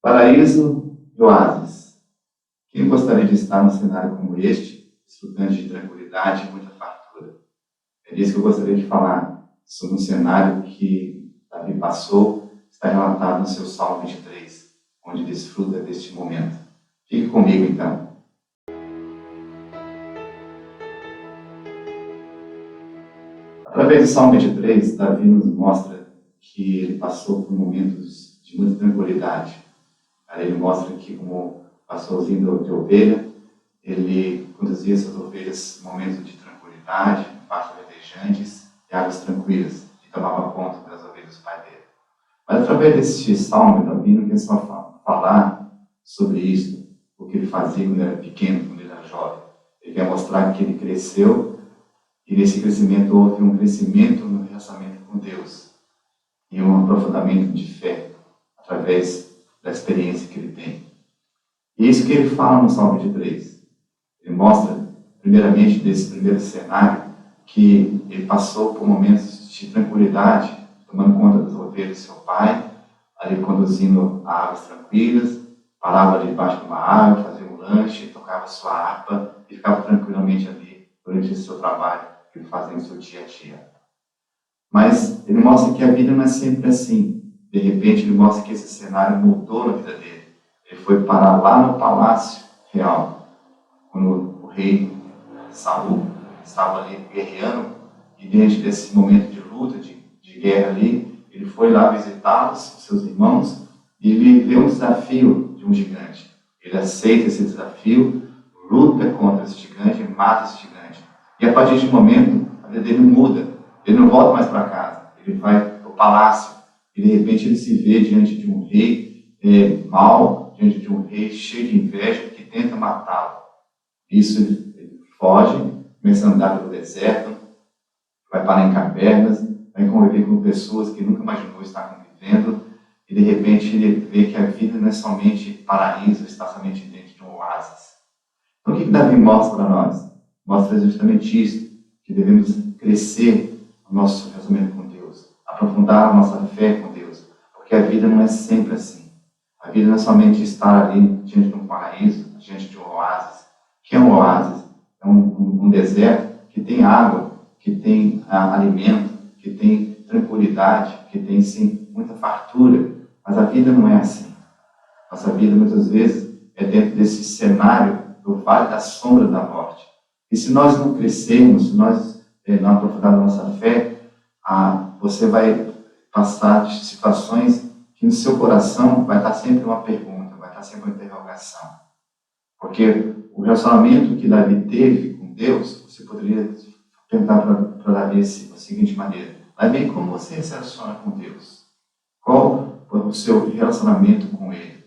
Paraíso e oásis. Quem gostaria de estar num cenário como este, desfrutando de tranquilidade e muita fartura? É disso que eu gostaria de falar, sobre um cenário que Davi passou, está relatado no seu Salmo 23, onde desfruta deste momento. Fique comigo, então. Através do Salmo 23, Davi nos mostra que ele passou por momentos de muita tranquilidade. Aí ele mostra que, como pastorzinho de ovelha, ele conduzia essas ovelhas em momentos de tranquilidade, pastos verdejantes e águas tranquilas, e tomava conta das ovelhas do pai dele. Mas através deste salmo, Davi não quer só falar sobre isso, o que ele fazia quando era pequeno, quando ele era jovem. Ele quer mostrar que ele cresceu, e nesse crescimento houve um crescimento no relacionamento com Deus, e um aprofundamento de fé, através da experiência que ele tem. E é isso que ele fala no Salmo 23. Ele mostra, primeiramente, desse primeiro cenário, que ele passou por momentos de tranquilidade, tomando conta das ovelhas do seu pai, ali conduzindo a águas tranquilas, parava ali debaixo de uma árvore, fazia um lanche, tocava sua harpa e ficava tranquilamente ali durante o seu trabalho que ele fazia no seu dia a dia. Mas ele mostra que a vida não é sempre assim. De repente, ele mostra que esse cenário mudou na vida dele. Ele foi parar lá no palácio real, quando o rei Saul estava ali guerreando, e diante desse momento de luta, de guerra ali, ele foi lá visitá-los, seus irmãos, e ele vê um desafio de um gigante. Ele aceita esse desafio, luta contra esse gigante, mata esse gigante. E a partir de um momento, a vida dele muda. Ele não volta mais para casa, ele vai para o palácio. E de repente ele se vê diante de um rei mau, diante de um rei cheio de inveja que tenta matá-lo. Isso ele foge, começa a andar pelo deserto, vai parar em cavernas, vai conviver com pessoas que nunca imaginou estar convivendo, e de repente ele vê que a vida não é somente paraíso, está somente dentro de um oásis. Então o que Davi mostra para nós? Mostra justamente isso, que devemos crescer no nosso relacionamento com Deus, aprofundar a nossa fé com Deus, porque a vida não é sempre assim. A vida não é somente estar ali diante de um paraíso, diante de um oásis. O que é um oásis? É um deserto que tem água, que tem alimento, que tem tranquilidade, que tem, sim, muita fartura. Mas a vida não é assim. Nossa vida, muitas vezes, é dentro desse cenário do vale da sombra da morte. E se nós não crescermos, se nós não aprofundarmos nossa fé, você vai passar de situações que no seu coração vai estar sempre uma pergunta, vai estar sempre uma interrogação. Porque o relacionamento que Davi teve com Deus, você poderia perguntar para Davi da seguinte maneira: Davi, como você se relaciona com Deus? Qual o seu relacionamento com Ele?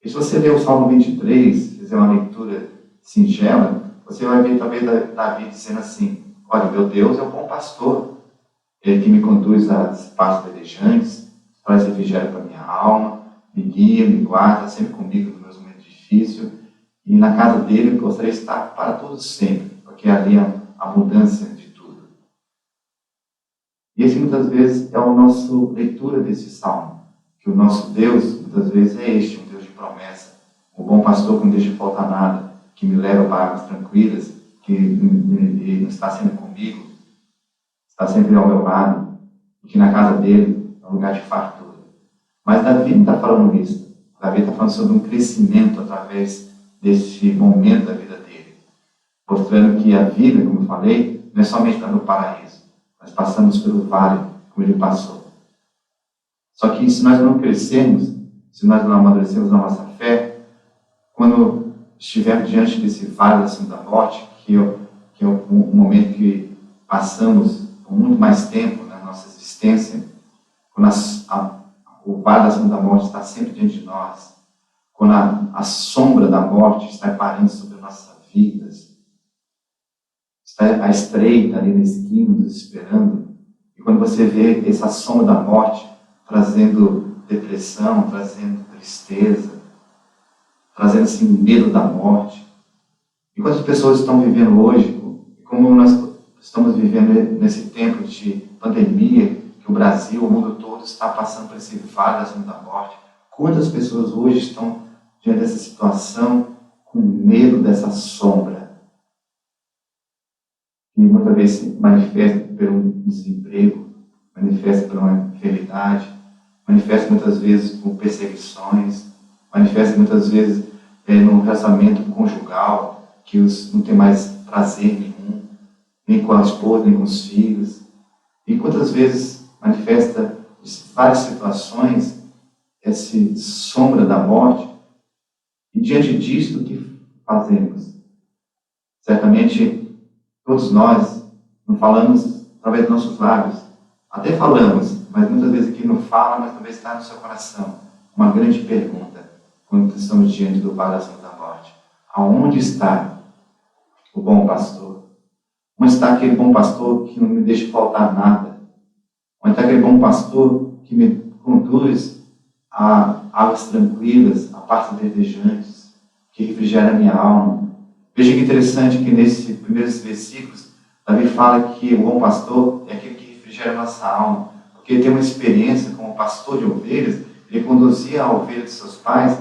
E se você ler o Salmo 23, fizer uma leitura singela, você vai ver também Davi dizendo assim: olha, meu Deus é o bom pastor, Ele que me conduz às pastos verdejantes, traz refrigério para minha alma, me guia, me guarda, sempre comigo nos meus momentos difíceis, e na casa dele eu gostaria de estar para todos sempre, porque ali é a mudança de tudo. E esse muitas vezes é a nossa leitura desse salmo, que o nosso Deus muitas vezes é este, um Deus de promessa, o bom pastor que não deixa faltar nada, que me leva para águas tranquilas, que ele está sempre comigo, está sempre ao meu lado, e que na casa dele é um lugar de fartura. Mas Davi não está falando isso. Davi está falando sobre um crescimento através desse momento da vida dele, mostrando que a vida, como eu falei, não é somente estar no paraíso, nós passamos pelo vale, como ele passou. Só que se nós não crescermos, se nós não amadurecermos na nossa fé, quando estivermos diante desse vale da sombra da morte, que é um momento que passamos por muito mais tempo na nossa existência, quando o vale da sombra da morte está sempre diante de nós, quando a sombra da morte está parando sobre nossas vidas, está a estreita ali na esquina nos esperando, e quando você vê essa sombra da morte trazendo depressão, trazendo tristeza, trazendo assim medo da morte, e quantas pessoas estão vivendo hoje, como nós estamos vivendo nesse tempo de pandemia, que o Brasil, o mundo todo está passando por esse vale da sombra da morte, Quantas pessoas hoje estão diante dessa situação com medo dessa sombra? Que muitas vezes se manifesta por um desemprego, manifesta por uma enfermidade, manifesta muitas vezes por perseguições, manifesta muitas vezes num relacionamento conjugal, que não tem mais prazer nenhum, nem com a esposa, nem com os filhos. E quantas vezes manifesta em várias situações essa sombra da morte, e diante disto, o que fazemos? Certamente, todos nós não falamos através dos nossos lábios, até falamos, mas muitas vezes aqui não fala, mas talvez está no seu coração. Uma grande pergunta, quando estamos diante do vale da sombra da morte: aonde está o bom pastor? Onde está aquele bom pastor que não me deixa faltar nada? Onde está aquele bom pastor que me conduz a águas tranquilas, a pastos verdejantes, que refrigera a minha alma? Veja que interessante que nesses primeiros versículos, Davi fala que o bom pastor é aquele que refrigera a nossa alma, porque ele tem uma experiência como pastor de ovelhas. Ele conduzia a ovelha de seus pais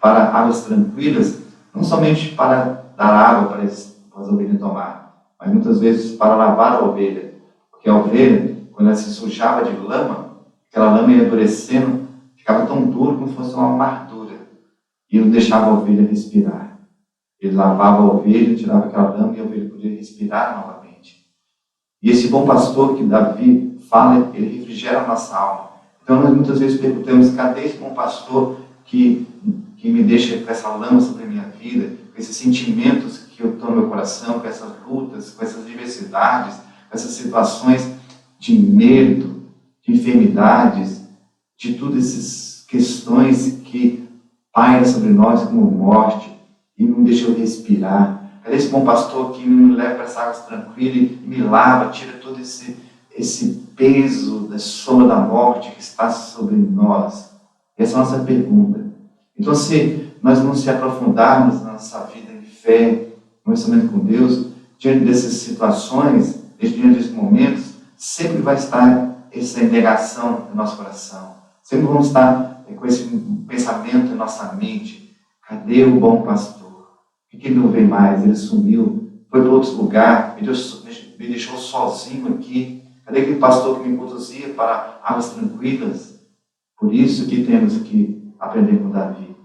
para águas tranquilas, não somente para dar água para as ovelhas tomar, mas muitas vezes para lavar a ovelha, porque a ovelha, quando ela se sujava de lama, aquela lama ia endurecendo, ficava tão duro como se fosse uma amargura, e não deixava a ovelha respirar. Ele lavava a ovelha, tirava aquela lama e a ovelha podia respirar novamente. E esse bom pastor que Davi fala, ele refrigera a nossa alma. Então nós muitas vezes perguntamos: cadê esse bom pastor que me deixa com essa lama sobre a minha vida, com esses sentimentos que eu estou no meu coração, com essas lutas, com essas diversidades, com essas situações de medo, de enfermidades, de todas essas questões que pairam sobre nós como morte e não deixa eu respirar? Cadê esse bom pastor que me leva para essas águas tranquilas e me lava, tira todo esse peso da sombra da morte que está sobre nós? Essa é a nossa pergunta. Então, se nós não se aprofundarmos na nossa vida em fé, no relacionamento com Deus, diante dessas situações, diante desses momentos, sempre vai estar essa negação no nosso coração. Sempre vamos estar com esse pensamento em nossa mente: cadê o bom pastor? Por que ele não vem mais? Ele sumiu, foi para outro lugar, me deixou sozinho aqui. Cadê aquele pastor que me conduzia para águas tranquilas? Por isso que temos que aprender com Davi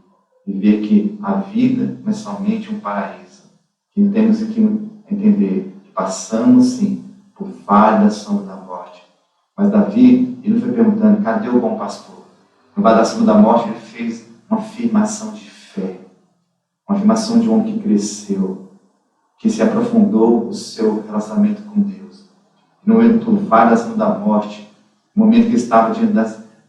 e ver que a vida não é somente um paraíso. Que temos que entender que passamos sim por vale da sombra da morte. Mas Davi, ele não foi perguntando: cadê o bom pastor? No vale da sombra da morte, ele fez uma afirmação de fé, uma afirmação de um homem que cresceu, que se aprofundou o seu relacionamento com Deus. No momento do vale da sombra da morte, no momento que estava diante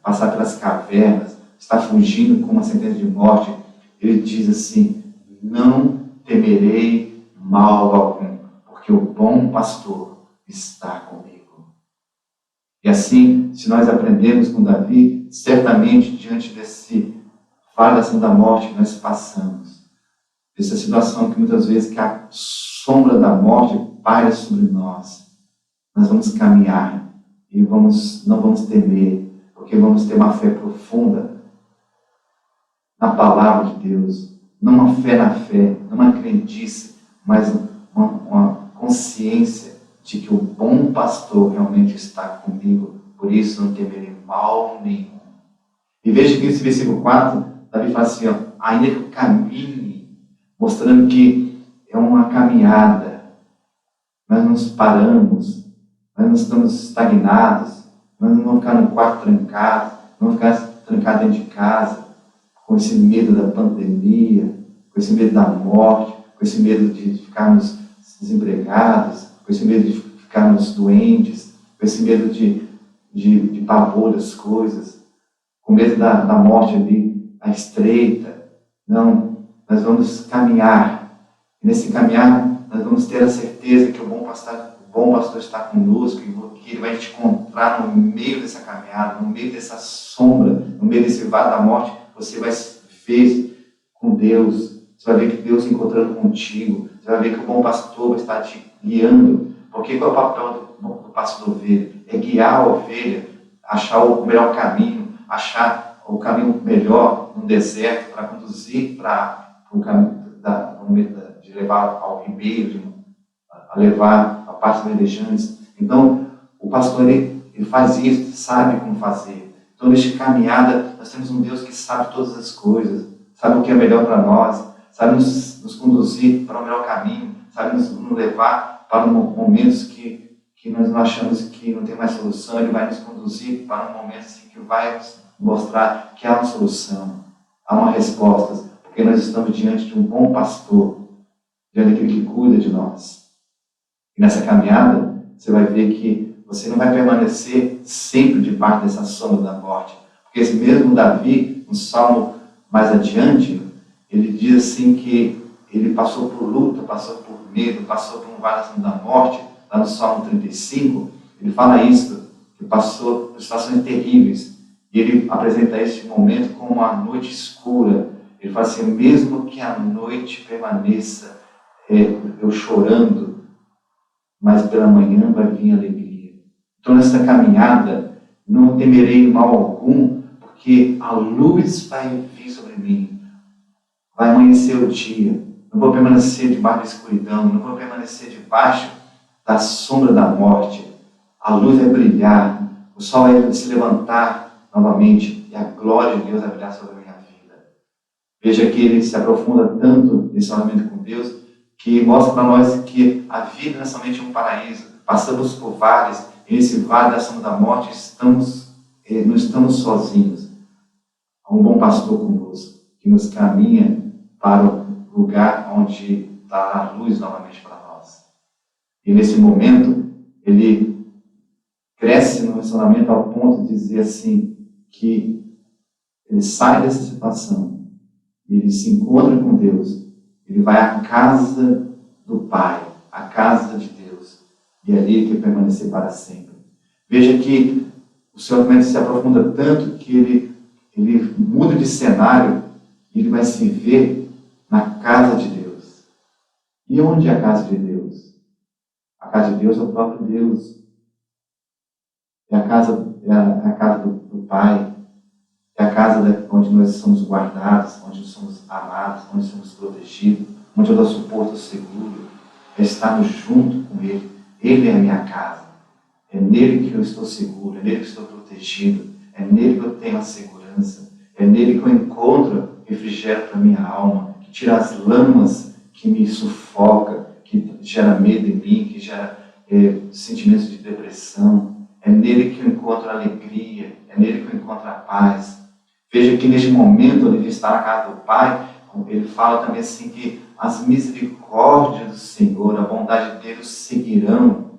passar pelas cavernas, está fugindo com uma sentença de morte, ele diz assim: não temerei mal algum, porque o bom pastor está comigo. E assim, se nós aprendemos com Davi, certamente diante desse vale da sombra da morte nós passamos, essa situação que muitas vezes que a sombra da morte paira sobre nós, nós vamos caminhar e não vamos temer, porque vamos ter uma fé profunda na palavra de Deus, não uma fé na fé, não uma crendice, mas uma consciência de que o bom pastor realmente está comigo, por isso não temerei mal nenhum. E veja que nesse versículo 4, Davi fala assim: ainda que eu caminhe, mostrando que é uma caminhada, nós não nos paramos, nós não estamos estagnados, nós não vamos ficar no quarto trancado, não vamos ficar trancados dentro de casa, com esse medo da pandemia, com esse medo da morte, com esse medo de ficarmos desempregados, com esse medo de ficarmos doentes, com esse medo de pavor das coisas, com medo da morte ali, a estreita. Não, nós vamos caminhar. E nesse caminhar, nós vamos ter a certeza que o bom pastor está conosco, e que ele vai te encontrar no meio dessa caminhada, no meio dessa sombra, no meio desse vale da morte. Você vai ver com Deus, você vai ver que Deus encontrando contigo, você vai ver que o bom pastor vai estar te guiando. Porque qual é o papel do pastor da ovelha? É guiar a ovelha, achar o melhor caminho, achar o caminho melhor no deserto para conduzir para o caminho de levar ao ribeiro, a levar a partes verdejantes. Então, o pastor, ele faz isso, sabe como fazer. Então, nesta caminhada, nós temos um Deus que sabe todas as coisas, sabe o que é melhor para nós, sabe nos conduzir para o melhor caminho, sabe nos levar para momentos que nós não achamos que não tem mais solução. Ele vai nos conduzir para um momento assim, que vai nos mostrar que há uma solução, há uma resposta, porque nós estamos diante de um bom pastor, diante daquele que cuida de nós. E nessa caminhada, você vai ver que você não vai permanecer sempre debaixo dessa sombra da morte. Porque esse mesmo Davi, no Salmo mais adiante, ele diz assim que ele passou por luta, passou por medo, passou por um vale da morte. Lá no Salmo 35, ele fala isso, que passou por situações terríveis. E ele apresenta este momento como uma noite escura. Ele fala assim, mesmo que a noite permaneça eu chorando, mas pela manhã vai vir alegria. Então, nessa caminhada, não temerei mal algum, porque a luz vai vir sobre mim. Vai amanhecer o dia. Não vou permanecer debaixo da escuridão, não vou permanecer debaixo da sombra da morte. A luz vai brilhar, o sol vai se levantar novamente e a glória de Deus vai brilhar sobre a minha vida. Veja que ele se aprofunda tanto nesse relacionamento com Deus, que mostra para nós que a vida não é somente um paraíso. Passamos por vales, e nesse vale da sombra da morte não estamos sozinhos. Há um bom pastor conosco, que nos caminha para o lugar onde está a luz novamente para nós. E nesse momento, ele cresce no relacionamento ao ponto de dizer assim, que ele sai dessa situação, ele se encontra com Deus, ele vai à casa do Pai, à casa de Deus, e ali ele quer permanecer para sempre. Veja que o seu relacionamento se aprofunda tanto que ele muda de cenário e ele vai se ver na casa de Deus. E onde é a casa de Deus? A casa de Deus é o próprio Deus. É a casa do Pai. É a casa onde nós somos guardados, onde somos amados, onde somos protegidos, onde eu dou suporte seguro. É estarmos junto com Ele. Ele é a minha casa. É nele que eu estou seguro, é nele que eu estou protegido, é nele que eu tenho a segurança, é nele que eu encontro refrigério para a minha alma, que tira as lamas que me sufoca, que gera medo em mim, que gera sentimentos de depressão. É nele que eu encontro a alegria, é nele que eu encontro a paz. Veja que neste momento, onde ele está na casa do Pai, ele fala também assim que as misericórdias do Senhor, a bondade de Deus seguirão.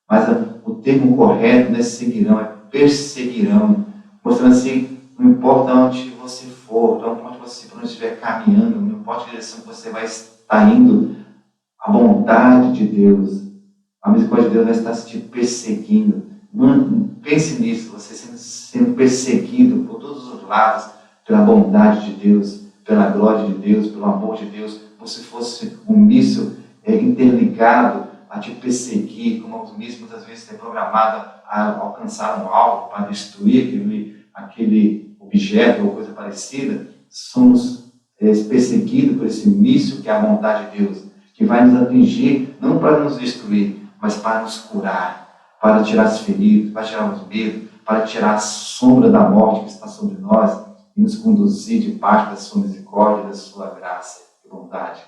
Mas o termo correto não é seguirão, é perseguirão. Mostrando assim, não importa onde você for, não importa você por onde estiver caminhando, não importa a direção que você vai estar indo, a bondade de Deus, a misericórdia de Deus vai estar te perseguindo. Mano, pense nisso, você sendo perseguido por todos os lados, pela bondade de Deus, pela glória de Deus, pelo amor de Deus, como se fosse um míssil interligado a te perseguir, como os mísseis muitas vezes têm programado a alcançar um alvo para destruir aquele objeto ou coisa parecida. Somos perseguidos por esse míssil que é a bondade de Deus, que vai nos atingir, não para nos destruir, mas para nos curar, para tirar as feridas, para tirar os medos, para tirar a sombra da morte que está sobre nós e nos conduzir debaixo da sua misericórdia, da sua graça e bondade.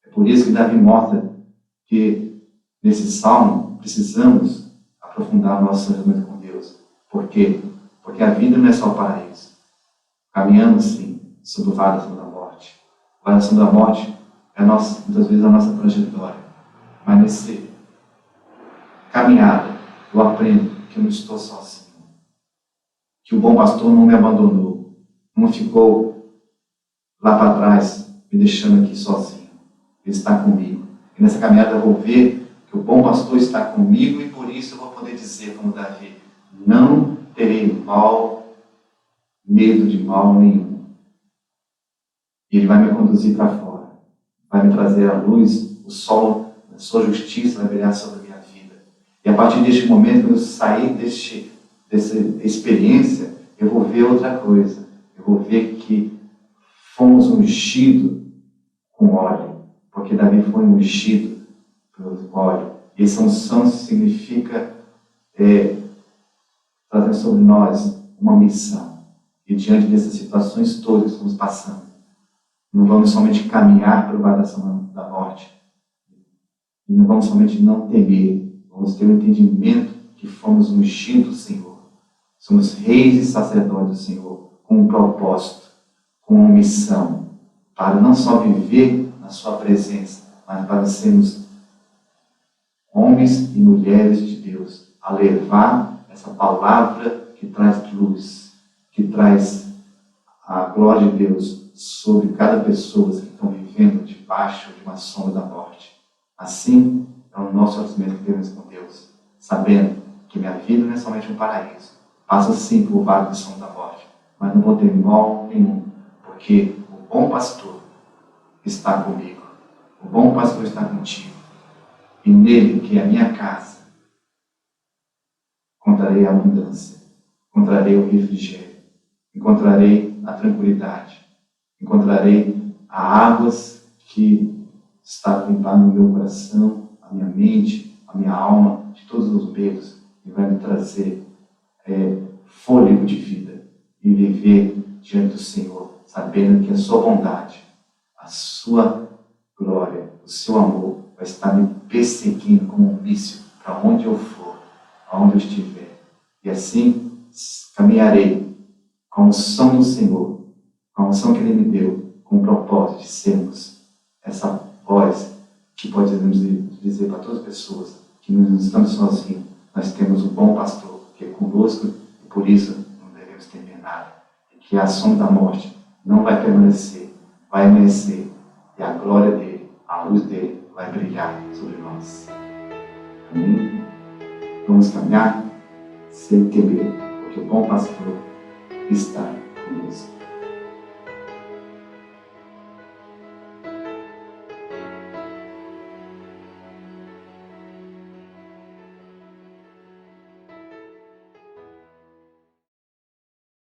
É por isso que Davi mostra que nesse salmo precisamos aprofundar o nosso relacionamento com Deus. Por quê? Porque a vida não é só o paraíso. Caminhamos sim sobre o vale da sombra da morte. O vale da sombra da morte é muitas vezes a nossa trajetória. Mas nesse caminhada eu aprendo que eu não estou sozinho. Que o bom pastor não me abandonou. Não ficou lá para trás me deixando aqui sozinho. Ele está comigo. E nessa caminhada eu vou ver que o bom pastor está comigo e por isso eu vou poder dizer como Davi, não terei medo de mal nenhum. E ele vai me conduzir para fora. Vai me trazer a luz, o sol, a sua justiça vai brilhar sobre a minha vida. E a partir deste momento, quando eu sair dessa experiência, eu vou ver outra coisa. vou ver que fomos ungidos com óleo, porque Davi foi ungido pelo óleo. E essa unção significa trazer sobre nós uma missão. E diante dessas situações todas que estamos passando, não vamos somente caminhar para o vale da morte, e não vamos somente não temer, vamos ter o entendimento que fomos ungidos do Senhor. Somos reis e sacerdotes do Senhor, com um propósito, com uma missão, para não só viver na sua presença, mas para sermos homens e mulheres de Deus, a levar essa palavra que traz luz, que traz a glória de Deus sobre cada pessoa que estão vivendo debaixo de uma sombra da morte. Assim é o nosso relacionamento que temos com Deus, sabendo que minha vida não é somente um paraíso. Passo sim por vale da sombra da morte, mas não vou ter mal nenhum, porque o bom pastor está comigo. O bom pastor está contigo. E nele, que é a minha casa, encontrarei a abundância, encontrarei o refrigério, encontrarei a tranquilidade, encontrarei águas que está limpando o meu coração, a minha mente, a minha alma, de todos os medos, e vai me trazer fôlego de vida e viver diante do Senhor, sabendo que a sua bondade, a sua glória, o seu amor vai estar me perseguindo como um míssil para onde eu for, aonde eu estiver. E assim caminharei com a unção do Senhor, com a unção que Ele me deu, com o propósito de sermos essa voz que podemos dizer para todas as pessoas que não estamos sozinhos, nós temos um bom pastor que é conosco e por isso não devemos temer nada. E que a sombra da morte não vai permanecer, vai amanhecer e a glória dele, a luz dele vai brilhar sobre nós. Amém? Vamos caminhar sem temer, porque o bom pastor está conosco.